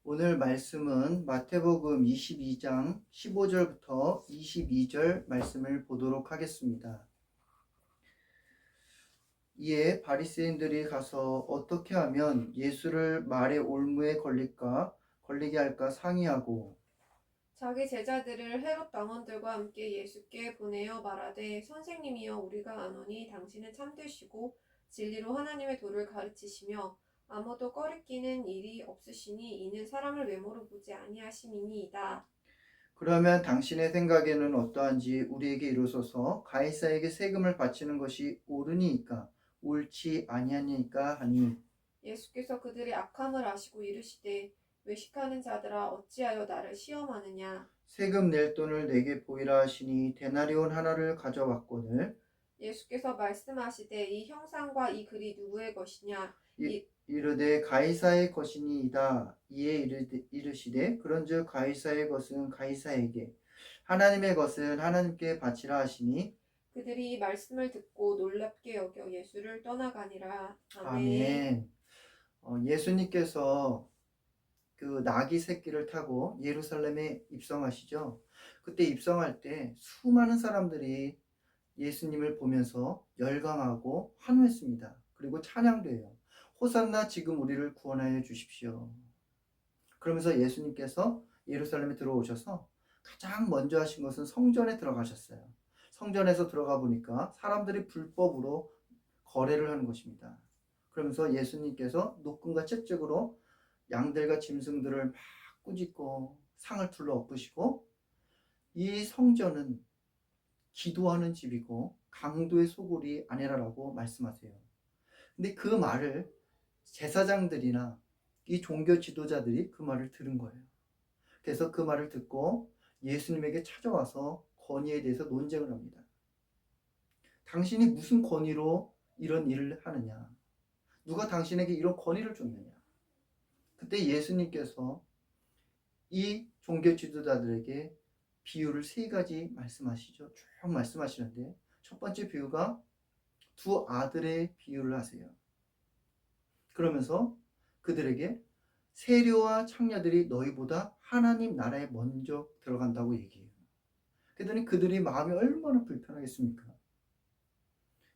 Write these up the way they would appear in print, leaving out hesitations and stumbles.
오늘 말씀은 마태복음 22장 15절부터 22절 말씀을 보도록 하겠습니다. 이에 바리새인들이 가서 어떻게 하면 예수를 말의 올무에 걸리게 할까 상의하고 자기 제자들을 헤롯 당원들과 함께 예수께 보내어 말하되 선생님이여 우리가 아노니 당신은 참되시고 진리로 하나님의 도를 가르치시며 아무도 꺼리끼는 일이 없으시니 이는 사람을 외모로 보지 아니하심이니이다. 그러면 당신의 생각에는 어떠한지 우리에게 이루소서. 가이사에게 세금을 바치는 것이 옳으니까 옳지 아니하니까 하니 예수께서 그들의 악함을 아시고 이르시되 외식하는 자들아 어찌하여 나를 시험하느냐. 세금 낼 돈을 내게 보이라 하시니 데나리온 하나를 가져왔거늘 예수께서 말씀하시되 이 형상과 이 글이 누구의 것이냐. 이르되 가이사의 것이니이다. 이에 이르시되 그런즉 가이사의 것은 가이사에게 하나님의 것은 하나님께 바치라 하시니 그들이 이 말씀을 듣고 놀랍게 여겨 예수를 떠나가니라. 아멘. 아멘. 예수님께서 그 나귀 새끼를 타고 예루살렘에 입성하시죠. 그때 입성할 때 수많은 사람들이 예수님을 보면서 열광하고 환호했습니다. 그리고 찬양도 해요. 호산나 지금 우리를 구원하여 주십시오. 그러면서 예수님께서 예루살렘에 들어오셔서 가장 먼저 하신 것은 성전에 들어가셨어요. 성전에서 들어가 보니까 사람들이 불법으로 거래를 하는 것입니다. 그러면서 예수님께서 노끈과 채찍으로 양들과 짐승들을 막 꾸짖고 상을 둘러 엎으시고 이 성전은 기도하는 집이고 강도의 소굴이 아니라라고 말씀하세요. 근데 그 말을 제사장들이나 이 종교 지도자들이 그 말을 들은 거예요. 그래서 그 말을 듣고 예수님에게 찾아와서 권위에 대해서 논쟁을 합니다. 당신이 무슨 권위로 이런 일을 하느냐? 누가 당신에게 이런 권위를 줬느냐? 그때 예수님께서 이 종교 지도자들에게 비유를 세 가지 말씀하시죠. 쭉 말씀하시는데 첫 번째 비유가 두 아들의 비유를 하세요. 그러면서 그들에게 세리와 창녀들이 너희보다 하나님 나라에 먼저 들어간다고 얘기해요. 그랬더니 그들이 마음이 얼마나 불편하겠습니까?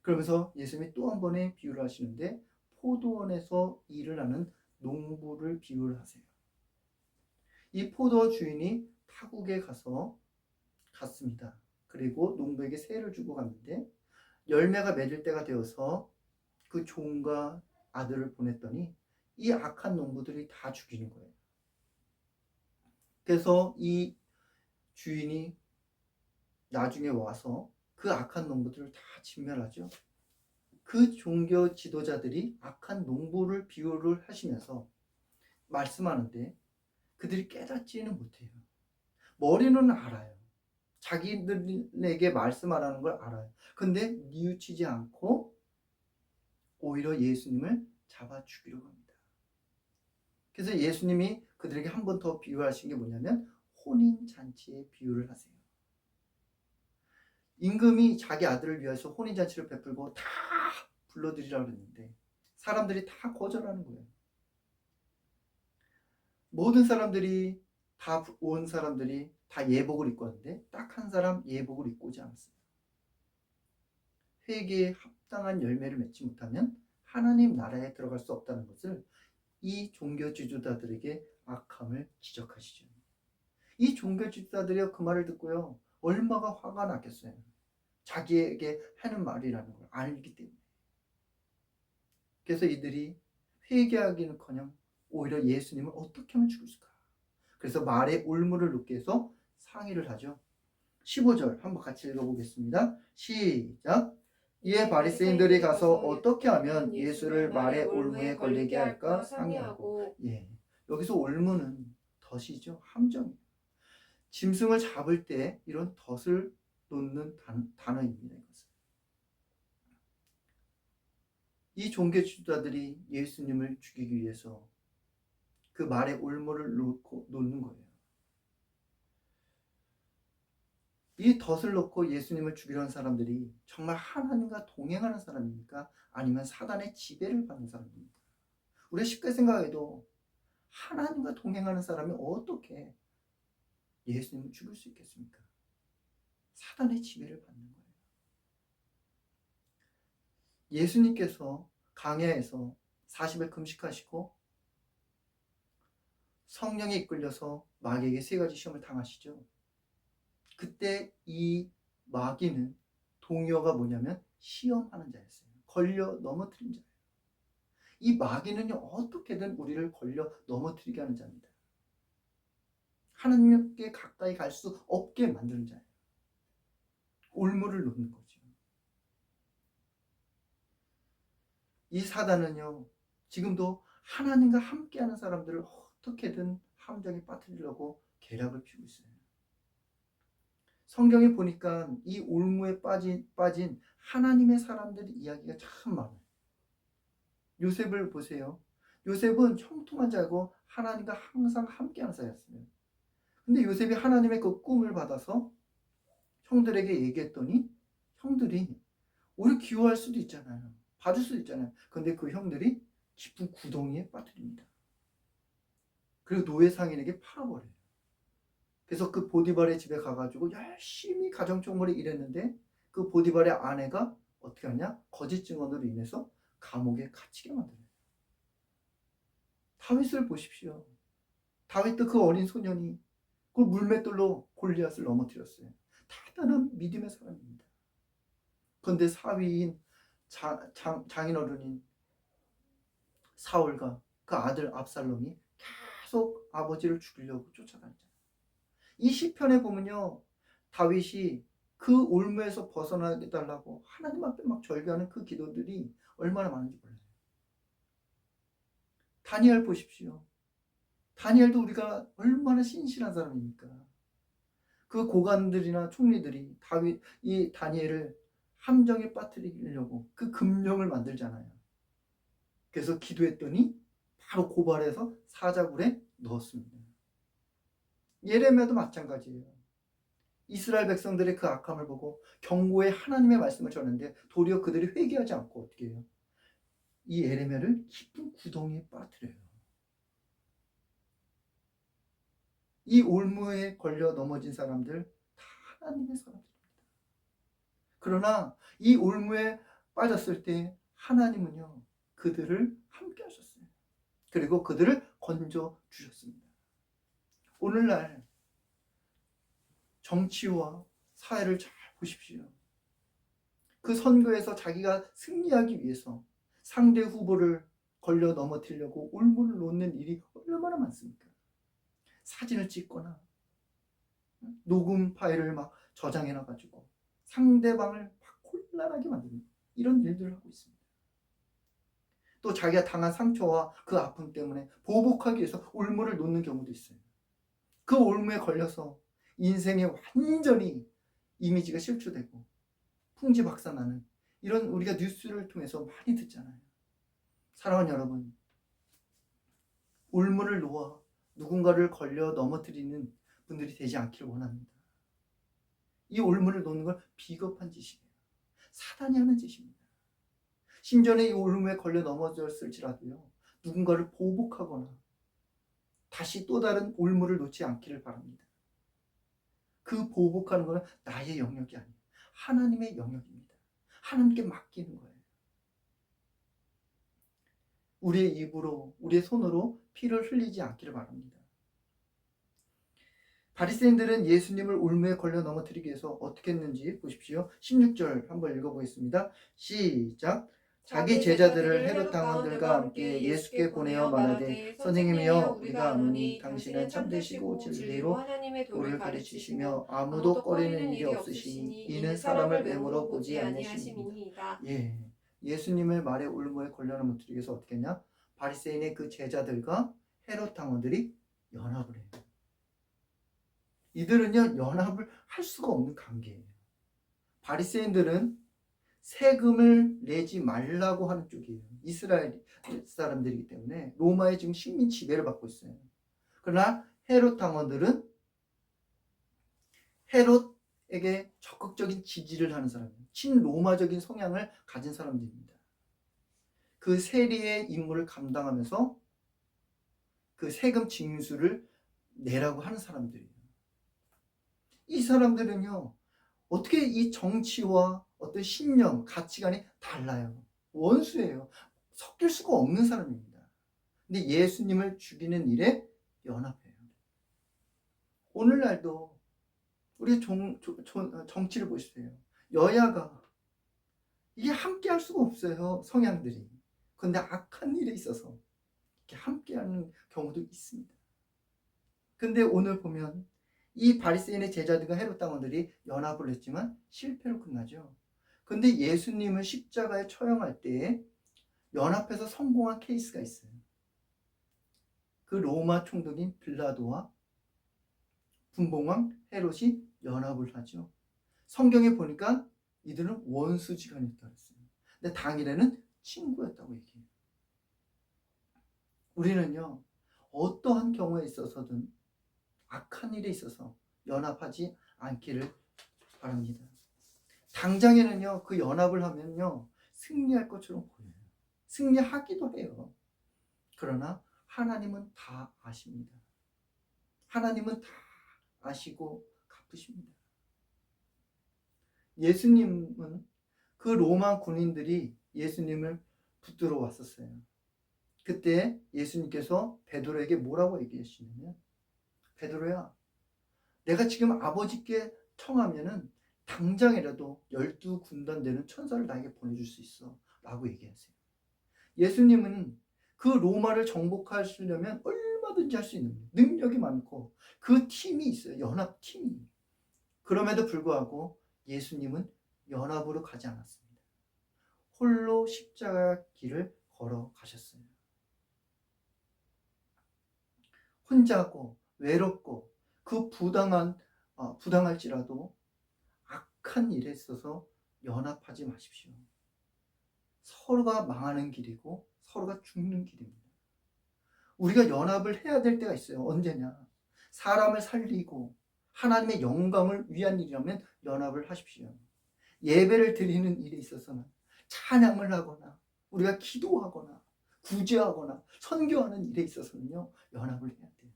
그러면서 예수님이 또 한 번의 비유를 하시는데 포도원에서 일을 하는 농부를 비유를 하세요. 이 포도 주인이 타국에 갔습니다. 그리고 농부에게 세를 주고 갔는데 열매가 맺을 때가 되어서 그 종과 아들을 보냈더니 이 악한 농부들이 다 죽이는 거예요. 그래서 이 주인이 나중에 와서 그 악한 농부들을 다 진멸하죠. 그 종교 지도자들이 악한 농부를 비유를 하시면서 말씀하는데 그들이 깨닫지는 못해요. 머리는 알아요. 자기들에게 말씀하라는 걸 알아요. 근데 뉘우치지 않고 오히려 예수님을 잡아 죽이려고 합니다. 그래서 예수님이 그들에게 한 번 더 비유하신 게 뭐냐면 혼인잔치의 비유를 하세요. 임금이 자기 아들을 위해서 혼인잔치를 베풀고 다 불러들이라고 그랬는데 사람들이 다 거절하는 거예요. 모든 사람들이 다 온 사람들이 다 예복을 입고 왔는데 딱 한 사람 예복을 입고 오지 않았어요. 회개에 합당한 열매를 맺지 못하면 하나님 나라에 들어갈 수 없다는 것을 이 종교 지도자들에게 악함을 지적하시죠. 이 종교 지도자들이 그 말을 듣고요 얼마나 화가 났겠어요. 자기에게 하는 말이라는 걸 알기 때문에. 그래서 이들이 회개하기는커녕 오히려 예수님을 어떻게 하면 죽일까? 그래서 말에 올무를 놓게 해서 상의를 하죠. 15절 한번 같이 읽어보겠습니다. 시작. 이에 바리새인들이 가서 어떻게 하면 예수를 말에 올무에 걸리게 할까 상의하고 여기서 올무는 덫이죠. 함정이에요. 짐승을 잡을 때 이런 덫을 놓는 단어입니다. 이것은. 이 종교 지도자들이 예수님을 죽이기 위해서 그 말에 올무를 놓는 거예요. 이 덫을 놓고 예수님을 죽이려는 사람들이 정말 하나님과 동행하는 사람입니까? 아니면 사단의 지배를 받는 사람입니까? 우리가 쉽게 생각해도 하나님과 동행하는 사람이 어떻게 예수님을 죽일 수 있겠습니까? 사단의 지배를 받는 거예요. 예수님께서 광야에서 40일 금식하시고 성령에 이끌려서 마귀에게 세 가지 시험을 당하시죠. 그때 이 마귀는 동의어가 뭐냐면 시험하는 자였어요. 걸려 넘어뜨린 자예요. 이 마귀는요, 어떻게든 우리를 걸려 넘어뜨리게 하는 자입니다. 하나님께 가까이 갈 수 없게 만드는 자예요. 올무를 놓는 거죠. 이 사단은요, 지금도 하나님과 함께하는 사람들을 어떻게든 함정에 빠뜨리려고 계략을 피우고 있어요. 성경에 보니까 이 올무에 빠진 하나님의 사람들 이야기가 참 많아요. 요셉을 보세요. 요셉은 형통한 자고 하나님과 항상 함께하는 자였어요. 근데 요셉이 하나님의 그 꿈을 받아서 형들에게 얘기했더니 형들이 오히려 기워할 수도 있잖아요. 봐줄 수도 있잖아요. 근데 그 형들이 깊은 구덩이에 빠뜨립니다. 그리고 노예 상인에게 팔아버려요. 그래서 그 보디발의 집에 가가지고 열심히 가정총무를 일했는데 그 보디발의 아내가 어떻게 하냐? 거짓 증언으로 인해서 감옥에 갇히게 만들어요. 다윗을 보십시오. 다윗도 그 어린 소년이 그 물맷돌로 골리앗을 넘어뜨렸어요. 대단한 믿음의 사람입니다. 그런데 사위인 장인어른인 사울과 그 아들 압살롬이 계속 아버지를 죽이려고 쫓아다니잖아요. 이 시편에 보면요, 다윗이 그 올무에서 벗어나게 달라고 하나님 앞에 막 절규하는 그 기도들이 얼마나 많은지 몰라요. 다니엘 보십시오. 다니엘도 우리가 얼마나 신실한 사람입니까? 그 고관들이나 총리들이 이 다니엘을 함정에 빠뜨리려고 그 금령을 만들잖아요. 그래서 기도했더니 바로 고발해서 사자굴에 넣었습니다. 예레미야도 마찬가지예요. 이스라엘 백성들의 그 악함을 보고 경고의 하나님의 말씀을 전했는데 도리어 그들이 회개하지 않고 어떻게 해요? 이 예레미야를 깊은 구덩이에 빠뜨려요. 이 올무에 걸려 넘어진 사람들 다 하나님의 사람들입니다. 그러나 이 올무에 빠졌을 때 하나님은요, 그들을 함께 하셨어요. 그리고 그들을 건져 주셨습니다. 오늘날 정치와 사회를 잘 보십시오. 그 선거에서 자기가 승리하기 위해서 상대 후보를 걸려 넘어뜨리려고 올무를 놓는 일이 얼마나 많습니까? 사진을 찍거나 녹음 파일을 막 저장해놔가지고 상대방을 막 곤란하게 만드는 이런 일들을 하고 있습니다. 또 자기가 당한 상처와 그 아픔 때문에 보복하기 위해서 올무를 놓는 경우도 있어요. 그 올무에 걸려서 인생에 완전히 이미지가 실추되고 풍지박산나는 이런 우리가 뉴스를 통해서 많이 듣잖아요. 사랑하는 여러분, 올무를 놓아 누군가를 걸려 넘어뜨리는 분들이 되지 않기를 원합니다. 이 올무를 놓는 건 비겁한 짓이에요. 사단이 하는 짓입니다. 심지어는 이 올무에 걸려 넘어졌을지라도요, 누군가를 보복하거나 다시 또 다른 올무를 놓지 않기를 바랍니다. 그 보복하는 것은 나의 영역이 아니에요. 하나님의 영역입니다. 하나님께 맡기는 거예요. 우리의 입으로, 우리의 손으로 피를 흘리지 않기를 바랍니다. 바리새인들은 예수님을 올무에 걸려 넘어뜨리기 위해서 어떻게 했는지 보십시오. 16절 한번 읽어보겠습니다. 시작. 자기 제자들을 헤롯 당원들과 함께 예수께 보내어 말하되 선생님이여 우리가 아노니 당신은 참되시고 진리로 하나님의 도를 가르치시며 아무도 꺼리는 일이 없으시니 이는 사람을 외모로 보지 아니하심이니이다. 예수님을 말의 올무에 걸려 넘어뜨리기 위해서 어떻게 했냐? 바리새인의 그 제자들과 헤롯 당원들이 연합을 해요. 이들은요, 연합을 할 수가 없는 관계예요. 바리새인들은 세금을 내지 말라고 하는 쪽이에요. 이스라엘 사람들이기 때문에 로마의 지금 식민 지배를 받고 있어요. 그러나 헤롯 당원들은 헤롯에게 적극적인 지지를 하는 사람이에요. 친로마적인 성향을 가진 사람들입니다. 그 세리의 임무를 감당하면서 그 세금 징수를 내라고 하는 사람들이에요. 이 사람들은요, 어떻게 이 정치와 어떤 신념, 가치관이 달라요. 원수예요. 섞일 수가 없는 사람입니다. 근데 예수님을 죽이는 일에 연합해요. 오늘날도 우리 정치를 보세요. 여야가 이게 함께 할 수가 없어요. 성향들이. 그런데 악한 일에 있어서 이렇게 함께하는 경우도 있습니다. 근데 오늘 보면 이 바리새인의 제자들과 헤롯 당원들이 연합을 했지만 실패로 끝나죠. 근데 예수님을 십자가에 처형할 때에 연합해서 성공한 케이스가 있어요. 그 로마 총독인 빌라도와 분봉왕 헤롯이 연합을 하죠. 성경에 보니까 이들은 원수지간이었다고 했어요. 근데 당일에는 친구였다고 얘기해요. 우리는요, 어떠한 경우에 있어서든 악한 일에 있어서 연합하지 않기를 바랍니다. 당장에는요, 그 연합을 하면요, 승리할 것처럼 보여요. 승리하기도 해요. 그러나 하나님은 다 아십니다. 하나님은 다 아시고 갚으십니다. 예수님은 그 로마 군인들이 예수님을 붙들어 왔었어요. 그때 예수님께서 베드로에게 뭐라고 얘기하시냐면, 베드로야, 내가 지금 아버지께 청하면은 당장이라도 12군단 되는 천사를 나에게 보내줄 수 있어 라고 얘기하세요. 예수님은 그 로마를 정복하시려면 얼마든지 할 수 있는 능력이 많고 그 팀이 있어요. 연합팀이. 그럼에도 불구하고 예수님은 연합으로 가지 않았습니다. 홀로 십자가 길을 걸어가셨어요. 혼자고 외롭고 그 부당할지라도 악한 일에 있어서 연합하지 마십시오. 서로가 망하는 길이고 서로가 죽는 길입니다. 우리가 연합을 해야 될 때가 있어요. 언제냐? 사람을 살리고 하나님의 영광을 위한 일이라면 연합을 하십시오. 예배를 드리는 일에 있어서는 찬양을 하거나 우리가 기도하거나 구제하거나 선교하는 일에 있어서는요, 연합을 해야 돼요.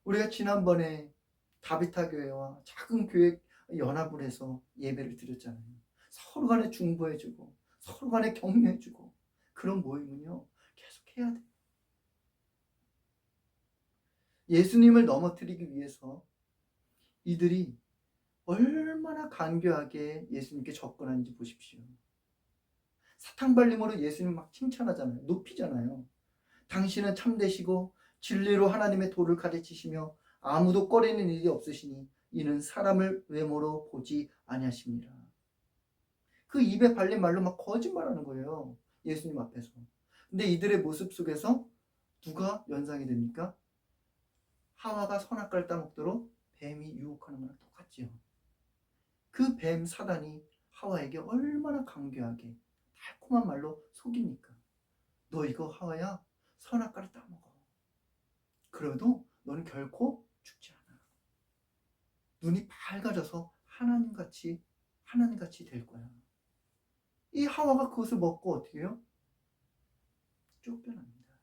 우리가 지난번에 다비타 교회와 작은 교회 연합을 해서 예배를 드렸잖아요. 서로 간에 중보해주고 서로 간에 격려해주고 그런 모임은요, 계속 해야 돼요. 예수님을 넘어뜨리기 위해서 이들이 얼마나 간교하게 예수님께 접근하는지 보십시오. 사탕발림으로 예수님 막 칭찬하잖아요. 높이잖아요. 당신은 참되시고 진리로 하나님의 도를 가르치시며 아무도 꺼리는 일이 없으시니 이는 사람을 외모로 보지 아니하십니다. 그 입에 발린 말로 막 거짓말하는 거예요. 예수님 앞에서. 근데 이들의 모습 속에서 누가 연상이 됩니까? 하와가 선악과를 따먹도록 뱀이 유혹하는 거랑 똑같지요. 그 뱀 사단이 하와에게 얼마나 간교하게 달콤한 말로 속입니까? 너 이거 하와야 선악과를 따먹어. 그래도 너는 결코 죽지 않아. 눈이 밝아져서 하나님같이 될 거야. 이 하와가 그것을 먹고 어떻게 해요? 쫓겨납니다.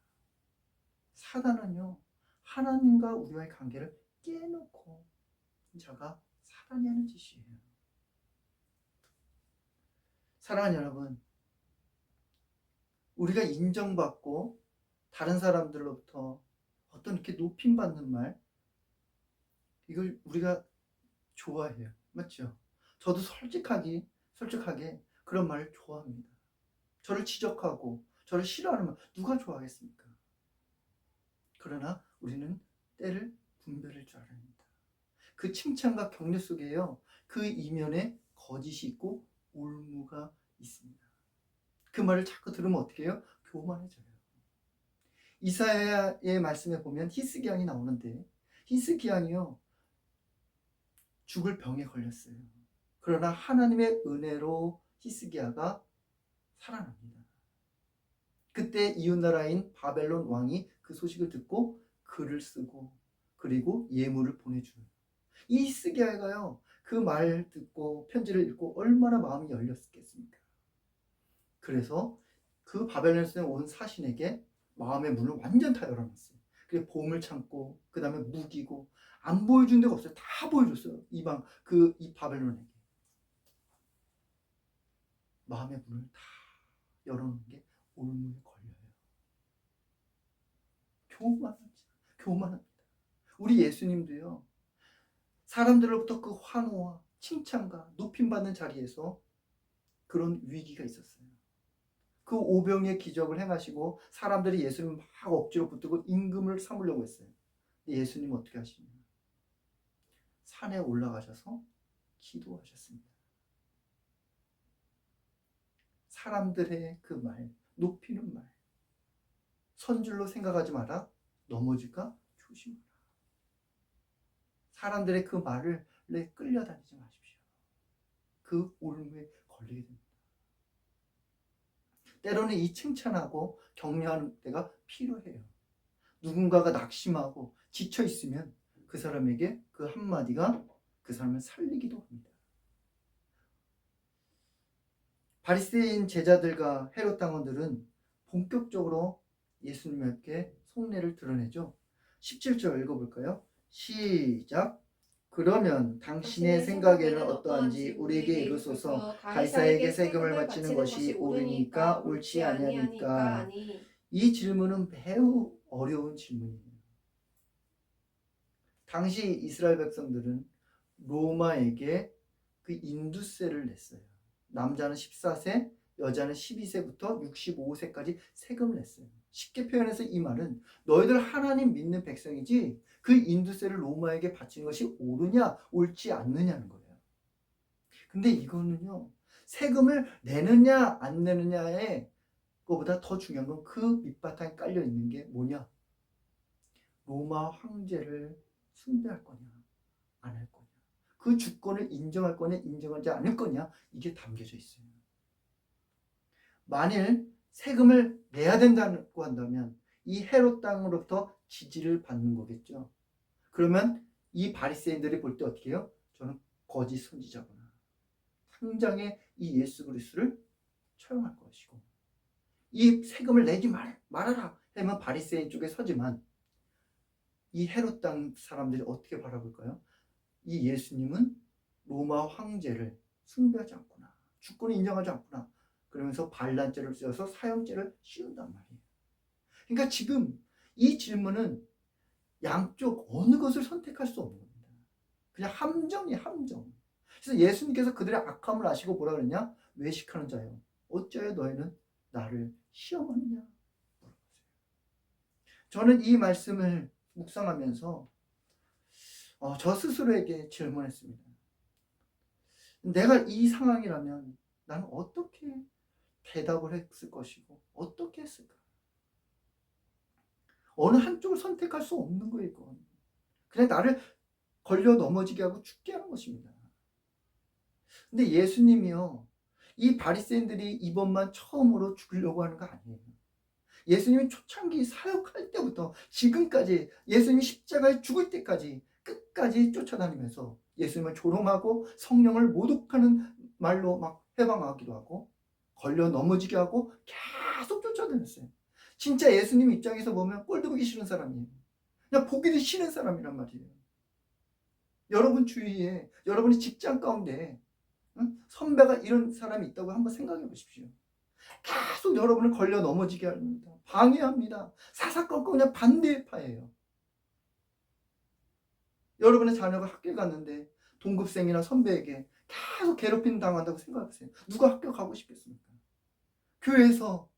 사단은요, 하나님과 우리와의 관계를 깨놓고 자가 사단이 하는 짓이에요. 사랑하는 여러분, 우리가 인정받고 다른 사람들로부터 어떤 이렇게 높임받는 말, 이걸 우리가 좋아해요. 맞죠? 저도 솔직하게 그런 말을 좋아합니다. 저를 지적하고 저를 싫어하는 말 누가 좋아하겠습니까? 그러나 우리는 때를 분별할 줄 알아야 합니다. 그 칭찬과 격려 속에요, 그 이면에 거짓이 있고 올무가 있습니다. 그 말을 자꾸 들으면 어떻게 해요? 교만해져요. 이사야의 말씀에 보면 히스기야이 나오는데 히스기야는요, 죽을 병에 걸렸어요. 그러나 하나님의 은혜로 히스기야가 살아납니다. 그때 이웃나라인 바벨론 왕이 그 소식을 듣고 글을 쓰고 그리고 예물을 보내줘요. 이 히스기야가요, 그 말 듣고 편지를 읽고 얼마나 마음이 열렸겠습니까? 그래서 그 바벨론에서 온 사신에게 마음의 문을 완전 다 열어놨어요. 그게 보험을 참고 그 다음에 무기고 안 보여준 데가 없어요. 다 보여줬어요. 이 바벨론에게. 마음의 문을 다 열어놓은 게 올무에 걸려요. 교만합니다. 우리 예수님도요. 사람들로부터 그 환호와 칭찬과 높임받는 자리에서 그런 위기가 있었어요. 그 오병의 기적을 행하시고 사람들이 예수님을 막 억지로 붙들고 임금을 삼으려고 했어요. 근데 예수님은 어떻게 하시냐? 산에 올라가셔서 기도하셨습니다. 사람들의 그 말, 높이는 말, 선줄로 생각하지 마라. 넘어질까 조심하라. 사람들의 그 말을 끌려다니지 마십시오. 그 올무에 걸리게 됩니다. 때로는 이 칭찬하고 격려하는 때가 필요해요. 누군가가 낙심하고 지쳐 있으면 그 사람에게 그 한마디가 그 사람을 살리기도 합니다. 바리새인 제자들과 헤롯 당원들은 본격적으로 예수님께 속내를 드러내죠. 17절 읽어볼까요? 시작. 그러면 당신의 생각에는 어떠한지 우리에게 이르소서. 가이사에게 세금을 바치는 것이 옳으니까 옳지 아니하니까. 이 질문은 매우 어려운 질문이에요. 당시 이스라엘 백성들은 로마에게 그 인두세를 냈어요. 남자는 14세, 여자는 12세부터 65세까지 세금을 냈어요. 쉽게 표현해서 이 말은 너희들 하나님 믿는 백성이지 그 인두세를 로마에게 바치는 것이 옳으냐 옳지 않느냐는 거예요. 근데 이거는요, 세금을 내느냐 안 내느냐의 것보다 더 중요한 건 그 밑바탕에 깔려 있는 게 뭐냐? 로마 황제를 숭배할 거냐 안 할 거냐, 그 주권을 인정할 거냐 인정하지 않을 거냐, 이게 담겨져 있어요. 만일 세금을 내야 된다고 한다면 이 헤롯 땅으로부터 지지를 받는 거겠죠. 그러면 이 바리새인들이 볼 때 어떻게 해요? 저는 거짓 선지자구나, 당장에 이 예수 그리스도를 처형할 것이고, 이 세금을 내지 말아라 하면 바리새인 쪽에 서지만 이 헤롯 땅 사람들이 어떻게 바라볼까요? 이 예수님은 로마 황제를 숭배하지 않구나, 주권을 인정하지 않구나, 그러면서 반란죄를 쓰여서 사형죄를 씌운단 말이에요. 그러니까 지금 이 질문은 양쪽 어느 것을 선택할 수 없는 겁니다. 그냥 함정이에요, 함정. 그래서 예수님께서 그들의 악함을 아시고 뭐라 그랬냐? 외식하는 자여, 어찌하여 너희는 나를 시험하느냐 물어보세요. 저는 이 말씀을 묵상하면서 저 스스로에게 질문했습니다. 내가 이 상황이라면 나는 어떻게 대답을 했을 것이고 어떻게 했을까? 어느 한쪽을 선택할 수 없는 거예요. 이건 그냥 나를 걸려 넘어지게 하고 죽게 하는 것입니다. 근데 예수님이요, 이 바리새인들이 이번만 처음으로 죽으려고 하는 거 아니에요. 예수님이 초창기 사역할 때부터 지금까지, 예수님이 십자가에 죽을 때까지 끝까지 쫓아다니면서 예수님을 조롱하고 성령을 모독하는 말로 막 해방하기도 하고 걸려 넘어지게 하고 계속 쫓아다녔어요. 진짜 예수님 입장에서 보면 꼴도 보기 싫은 사람이에요. 그냥 보기도 싫은 사람이란 말이에요. 여러분 주위에, 여러분의 직장 가운데 선배가 이런 사람이 있다고 한번 생각해 보십시오. 계속 여러분을 걸려 넘어지게 합니다. 방해합니다. 사사건건 그냥 반대파예요. 여러분의 자녀가 학교 갔는데 동급생이나 선배에게 계속 괴롭힘 당한다고 생각하세요. 누가 학교 가고 싶겠습니까? 교회에서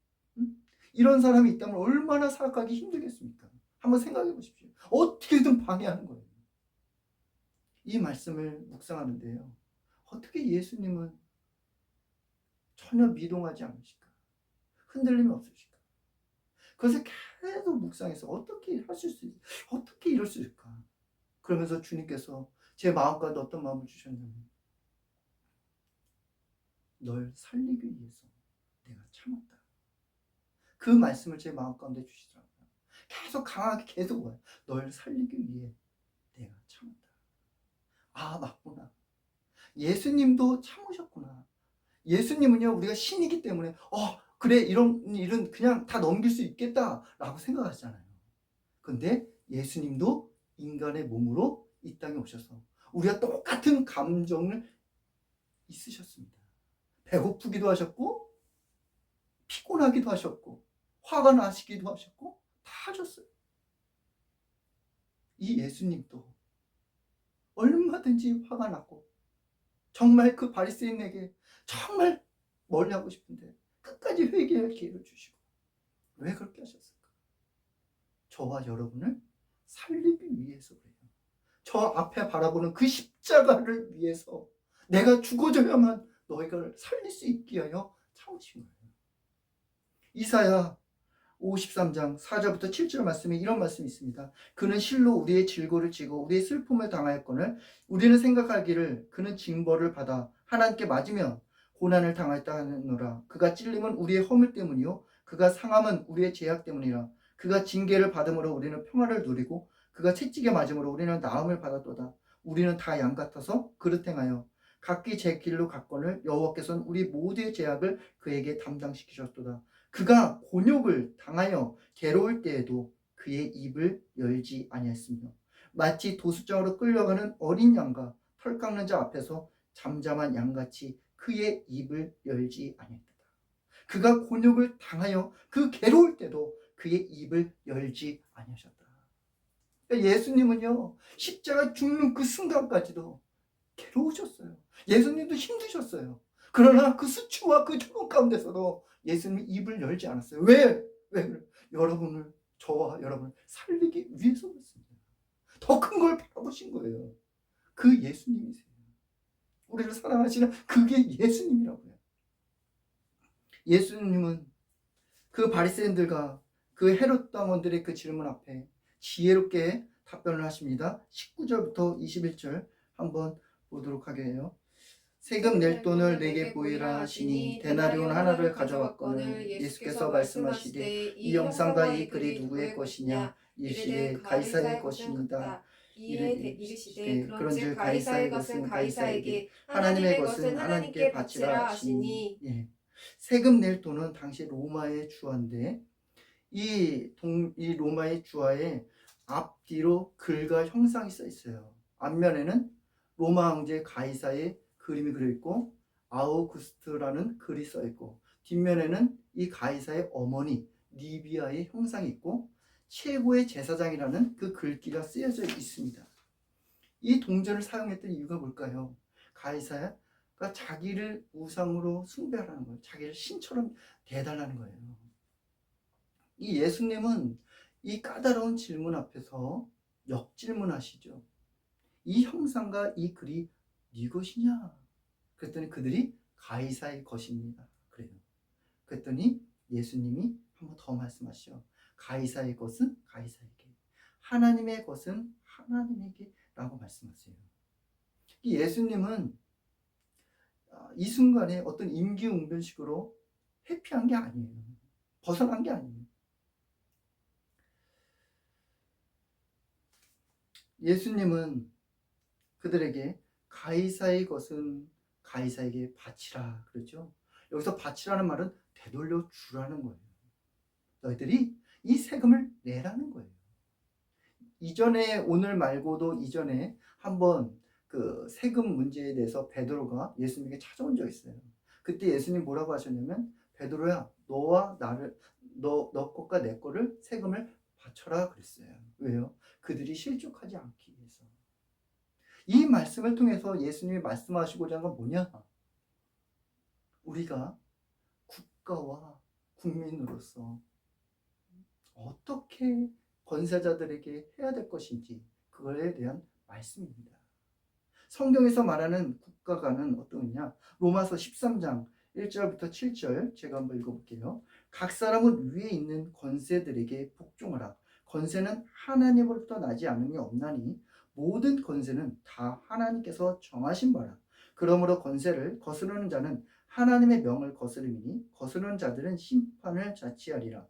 이런 사람이 있다면 얼마나 살아가기 힘들겠습니까? 한번 생각해 보십시오. 어떻게든 방해하는 거예요. 이 말씀을 묵상하는데요, 어떻게 예수님은 전혀 미동하지 않으실까? 흔들림이 없으실까? 그것을 계속 묵상해서 어떻게 이럴 수 있을까? 그러면서 주님께서 제 마음가운데 어떤 마음을 주셨냐면, 널 살리기 위해서 내가 참았다. 그 말씀을 제 마음 가운데 주시더라고요. 계속 강하게 계속 와요. 널 살리기 위해 내가 참았다. 아, 맞구나. 예수님도 참으셨구나. 예수님은요, 우리가 신이기 때문에 그래, 이런 일은 그냥 다 넘길 수 있겠다라고 생각하잖아요. 근데 예수님도 인간의 몸으로 이 땅에 오셔서 우리가 똑같은 감정을 있으셨습니다. 배고프기도 하셨고, 피곤하기도 하셨고, 화가 나시기도 하셨고, 다 하셨어요. 이 예수님도 얼마든지 화가 났고, 정말 그 바리새인에게 정말 멀리하고 싶은데 끝까지 회개할 기회를 주시고, 왜 그렇게 하셨을까? 저와 여러분을 살리기 위해서 그래요. 저 앞에 바라보는 그 십자가를 위해서 내가 죽어져야만 너희가 살릴 수 있게 하여 참으신 거예요. 이사야 53장 4절부터 7절 말씀에 이런 말씀이 있습니다. 그는 실로 우리의 질고를 지고 우리의 슬픔을 당하였거늘 우리는 생각하기를 그는 징벌을 받아 하나님께 맞으며 고난을 당하였다 하노라. 그가 찔림은 우리의 허물 때문이요 그가 상함은 우리의 죄악 때문이라. 그가 징계를 받음으로 우리는 평화를 누리고 그가 채찍에 맞음으로 우리는 나음을 받았도다. 우리는 다 양 같아서 그릇 행하여 각기 제 길로 갔거늘 여호와께서는 우리 모두의 죄악을 그에게 담당시키셨도다. 그가 곤욕을 당하여 괴로울 때에도 그의 입을 열지 아니했으며 마치 도수장으로 끌려가는 어린 양과 털 깎는 자 앞에서 잠잠한 양같이 그의 입을 열지 아니했다. 그가 곤욕을 당하여 그 괴로울 때도 그의 입을 열지 아니하셨다. 그러니까 예수님은요 십자가 죽는 그 순간까지도 괴로우셨어요. 예수님도 힘드셨어요. 그러나 그 수치와 그 죽음 가운데서도 예수님이 입을 열지 않았어요. 왜? 왜? 여러분을, 저와 여러분을 살리기 위해서 그렇습니다. 더 큰 걸 바라보신 거예요. 그 예수님이세요. 우리를 사랑하시는 그게 예수님이라고요. 예수님은 그 바리새인들과 그 헤롯 당원들의 그 질문 앞에 지혜롭게 답변을 하십니다. 19절부터 21절 한번 보도록 하게요. 세금 낼 돈을 내게 보이라 하시니 데나리온 하나를 가져왔거늘 예수께서 말씀하시되 이 영상과 이 글이 누구의 것이냐 이르시되 가이사의 것입니다. 이르시되 그런즉 가이사의 것은 가이사에게 하나님의 것은 하나님께 바치라 하시니. 예. 세금 낼 돈은 당시 로마의 주화인데 이 로마의 주화에 앞뒤로 글과 형상이 써 있어요. 앞면에는 로마 황제 가이사의 그림이 그려 있고 아우구스트라는 글이 써 있고 뒷면에는 이 가이사의 어머니 리비아의 형상이 있고 최고의 제사장이라는 그 글귀가 쓰여져 있습니다. 이 동전을 사용했던 이유가 뭘까요? 가이사가 자기를 우상으로 숭배하라는 거예요. 자기를 신처럼 대달라는 거예요. 이 예수님은 이 까다로운 질문 앞에서 역질문하시죠. 이 형상과 이 글이 네 것이냐? 그랬더니 그들이 가이사의 것입니다. 그래요. 그랬더니 예수님이 한 번 더 말씀하시죠. 가이사의 것은 가이사에게, 하나님의 것은 하나님에게 라고 말씀하세요. 이 예수님은 이 순간에 어떤 임기응변식으로 회피한 게 아니에요. 벗어난 게 아니에요. 예수님은 그들에게 가이사의 것은 가이사에게 바치라 그러죠. 여기서 바치라는 말은 되돌려 주라는 거예요. 너희들이 이 세금을 내라는 거예요. 이전에 오늘 말고도 이전에 한번 그 세금 문제에 대해서 베드로가 예수님에게 찾아온 적이 있어요. 그때 예수님 뭐라고 하셨냐면 베드로야 너와 나를 너 것과 내 거를 세금을 바쳐라 그랬어요. 왜요? 그들이 실족하지 않기 위해서. 이 말씀을 통해서 예수님이 말씀하시고자 한 건 뭐냐? 우리가 국가와 국민으로서 어떻게 권세자들에게 해야 될 것인지 그거에 대한 말씀입니다. 성경에서 말하는 국가가는 어떤 거냐? 로마서 13장 1절부터 7절 제가 한번 읽어볼게요. 각 사람은 위에 있는 권세들에게 복종하라. 권세는 하나님으로부터 나지 않음이 없나니 모든 권세는 다 하나님께서 정하신 바라. 그러므로 권세를 거스르는 자는 하나님의 명을 거스름이니 거스르는 자들은 심판을 자취하리라.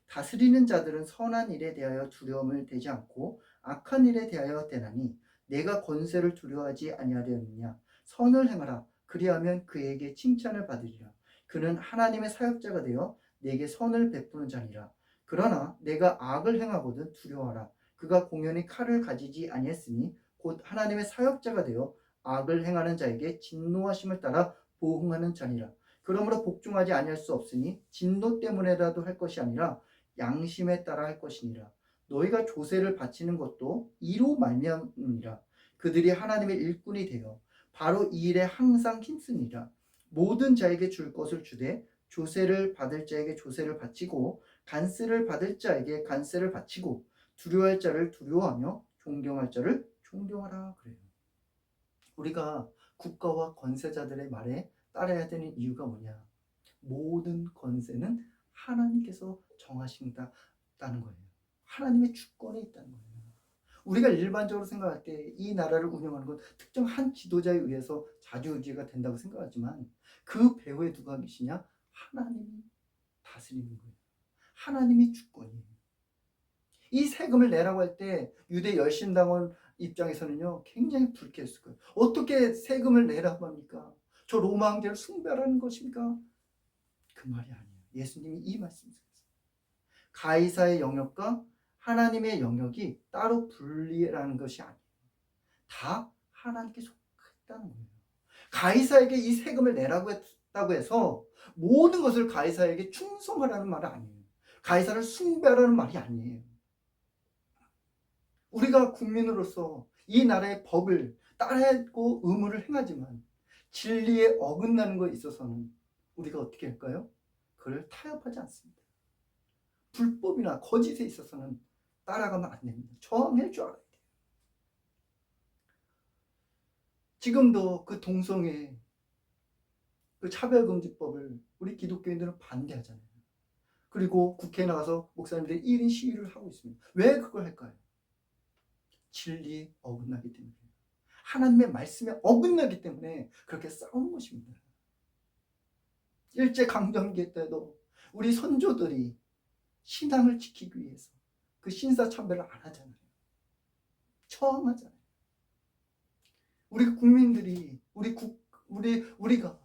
다스리는 자들은 선한 일에 대하여 두려움을 대지 않고 악한 일에 대하여 대나니 내가 권세를 두려워하지 아니하려느냐. 선을 행하라. 그리하면 그에게 칭찬을 받으리라. 그는 하나님의 사역자가 되어 내게 선을 베푸는 자니라. 그러나 내가 악을 행하거든 두려워하라. 그가 공연히 칼을 가지지 아니했으니 곧 하나님의 사역자가 되어 악을 행하는 자에게 진노하심을 따라 보응하는 자니라. 그러므로 복종하지 아니할 수 없으니 진노 때문에라도 할 것이 아니라 양심에 따라 할 것이니라. 너희가 조세를 바치는 것도 이로 말미암으니라. 그들이 하나님의 일꾼이 되어 바로 이 일에 항상 힘쓰니라. 모든 자에게 줄 것을 주되 조세를 받을 자에게 조세를 바치고 간세를 받을 자에게 간세를 바치고 두려워할 자를 두려워하며 존경할 자를 존경하라 그래요. 우리가 국가와 권세자들의 말에 따라야 되는 이유가 뭐냐? 모든 권세는 하나님께서 정하신다는 거예요. 하나님의 주권에 있다는 거예요. 우리가 일반적으로 생각할 때 이 나라를 운영하는 건 특정 한 지도자에 의해서 자주유지가 된다고 생각하지만 그 배후에 누가 계시냐? 하나님이 다스리는 거예요. 하나님이 주권이에요. 이 세금을 내라고 할 때 유대 열심당원 입장에서는요 굉장히 불쾌했을 거예요. 어떻게 세금을 내라고 합니까? 저 로마 황제를 숭배하라는 것입니까? 그 말이 아니에요. 예수님이 이 말씀이셨어요. 가이사의 영역과 하나님의 영역이 따로 분리라는 것이 아니에요. 다 하나님께 속했다는 거예요. 가이사에게 이 세금을 내라고 했다고 해서 모든 것을 가이사에게 충성하라는 말은 아니에요. 가이사를 숭배하라는 말이 아니에요. 우리가 국민으로서 이 나라의 법을 따르고 의무를 행하지만 진리에 어긋나는 것에 있어서는 우리가 어떻게 할까요? 그걸 타협하지 않습니다. 불법이나 거짓에 있어서는 따라가면 안 됩니다. 저항할 줄 알아야 돼요. 지금도 그 동성애 그 차별금지법을 우리 기독교인들은 반대하잖아요. 그리고 국회에 나가서 목사님들이 1인 시위를 하고 있습니다. 왜 그걸 할까요? 진리에 어긋나기 때문에, 하나님의 말씀에 어긋나기 때문에 그렇게 싸우는 것입니다. 일제강점기 때도 우리 선조들이 신앙을 지키기 위해서 그 신사참배를 안 하잖아요. 저항하잖아요. 우리 국민들이 우리가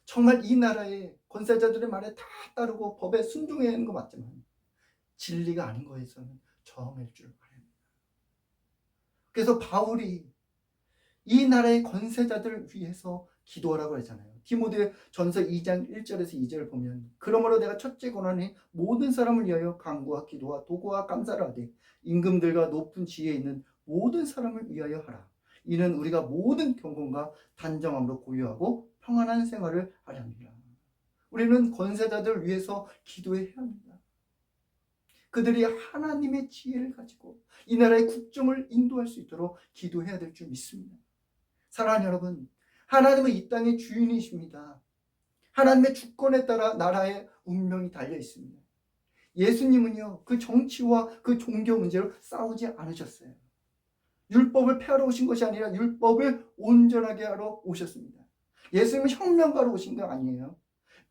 정말 이 나라의 권세자들의 말에 다 따르고 법에 순종해야 하는 거 맞지만 진리가 아닌 거에서는 저항할 줄 알아야 합니다. 그래서 바울이 이 나라의 권세자들을 위해서 기도하라고 했잖아요. 디모데전서 2장 1절에서 2절을 보면 그러므로 내가 첫째 권하니 모든 사람을 위하여 간구와 기도와 도구와 감사를 하되 임금들과 높은 지혜에 있는 모든 사람을 위하여 하라. 이는 우리가 모든 경건과 단정함으로 고요하고 평안한 생활을 하려 합니다. 우리는 권세자들을 위해서 기도해야 합니다. 그들이 하나님의 지혜를 가지고 이 나라의 국정을 인도할 수 있도록 기도해야 될 줄 믿습니다. 사랑하는 여러분, 하나님은 이 땅의 주인이십니다. 하나님의 주권에 따라 나라의 운명이 달려 있습니다. 예수님은요, 그 정치와 그 종교 문제로 싸우지 않으셨어요. 율법을 폐하러 오신 것이 아니라 율법을 온전하게 하러 오셨습니다. 예수님은 혁명가로 오신 거 아니에요.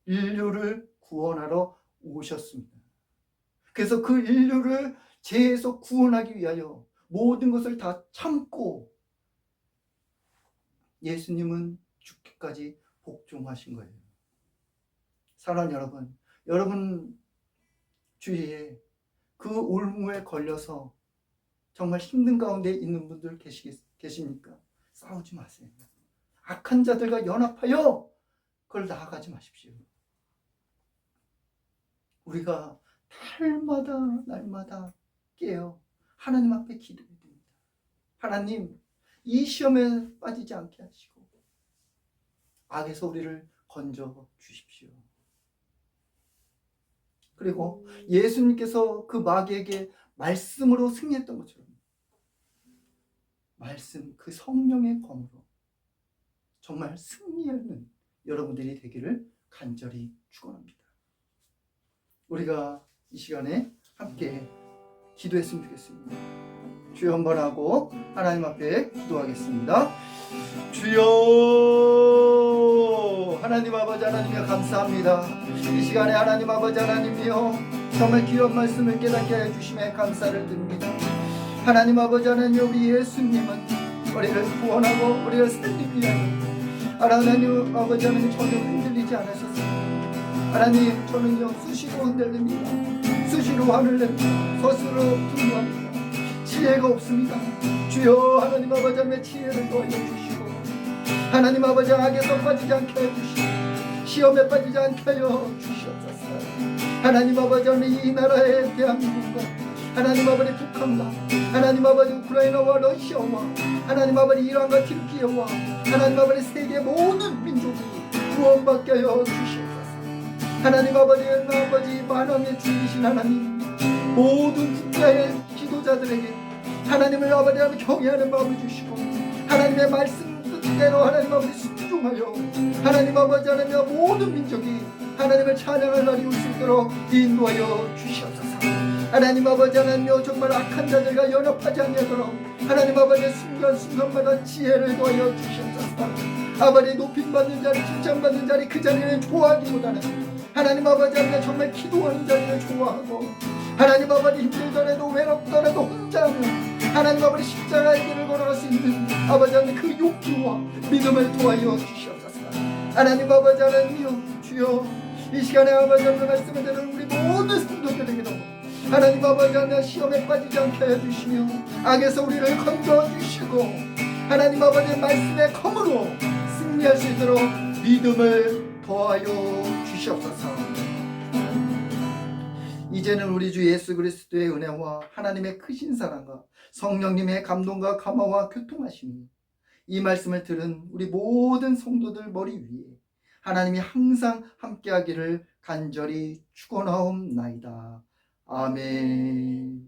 인류를 구원하러 오셨습니다. 그래서 그 인류를 죄에서 구원하기 위하여 모든 것을 다 참고 예수님은 죽기까지 복종하신 거예요. 사랑하는 여러분, 여러분 주위에 그 올무에 걸려서 정말 힘든 가운데 있는 분들 계십니까? 싸우지 마세요. 악한 자들과 연합하여 그걸 나아가지 마십시오. 우리가 날마다 깨어 하나님 앞에 기도해야 됩니다. 하나님, 이 시험에 빠지지 않게 하시고 악에서 우리를 건져 주십시오. 그리고 예수님께서 그 마귀에게 말씀으로 승리했던 것처럼 말씀, 그 성령의 검으로 정말 승리하는 여러분들이 되기를 간절히 축원합니다. 우리가 이 시간에 함께 기도했으면 좋겠습니다. 주여 한번 하고 하나님 앞에 기도하겠습니다. 주여, 하나님 아버지 하나님이여 감사합니다. 이 시간에 하나님 아버지 하나님이여 정말 귀한 말씀을 깨닫게 해주심에 감사를 드립니다. 하나님 아버지 하나님, 우리 예수님은 우리를 구원하고 우리를 살리기 위하여 하나님 아버지 하나님 전혀 흔들리지 않으셨습니다. 하나님, 저는요 수시로 흔들립니다. 수시로 화를 냅니다. 스스로 분노합니다. 지혜가 없습니다. 주여 하나님 아버지, 하나님의 지혜를 도와줘 주시고, 하나님 아버지, 악에서 빠지지 않게 해주시고 시험에 빠지지 않게 하여 주시옵소서. 하나님 아버지, 이 나라의 대한민국과 하나님 아버지 북한과 하나님 아버지 우크라이나와 러시아와 하나님 아버지 이란과 튀르키예와 하나님 아버지 세계 모든 민족이 구원받게 하여 주시옵소서. 하나님 아버지 만왕의 주이신 하나님, 모든 국가의 지도자들에게 하나님을 아버지 경외하는 마음을 주시고 하나님의 말씀 뜻대로 하나님 아버지 순종하여 하나님 아버지 하나님 모든 민족이 하나님을 찬양할 날이 올 수 있도록 인도하여 주시옵소서. 하나님 아버지 하나님여, 정말 악한 자들과 연합하지 아니하도록 하나님 아버지 순간순간마다 지혜를 도하여 주시옵소서. 아버지 높임받는 자리, 칭찬받는 자리, 그 자리를 좋아하기보다는 하나님 아버지 하나님 정말 기도하는 자리를 좋아하고 하나님 아버지 힘들더라도 외롭더라도 혼자하면 하나님 아버지 십자가의 길을 걸어갈 수 있는 아버지 하나님 그 용기와 믿음을 도하여 주시옵소서. 하나님 아버지 하나님이여, 주여 이 시간에 아버지 하나님 말씀을 듣는 우리 모든 성도들에게도 하나님 아버지 하나님 시험에 빠지지 않게 해주시며 악에서 우리를 건져주시고 하나님 아버지 말씀의 검으로 승리할 수 있도록 믿음을 더하여 주시옵소서. 이제는 우리 주 예수 그리스도의 은혜와 하나님의 크신 사랑과 성령님의 감동과 감화와 교통하심이 이 말씀을 들은 우리 모든 성도들 머리 위에 하나님이 항상 함께하기를 간절히 축원하옵나이다. 아멘.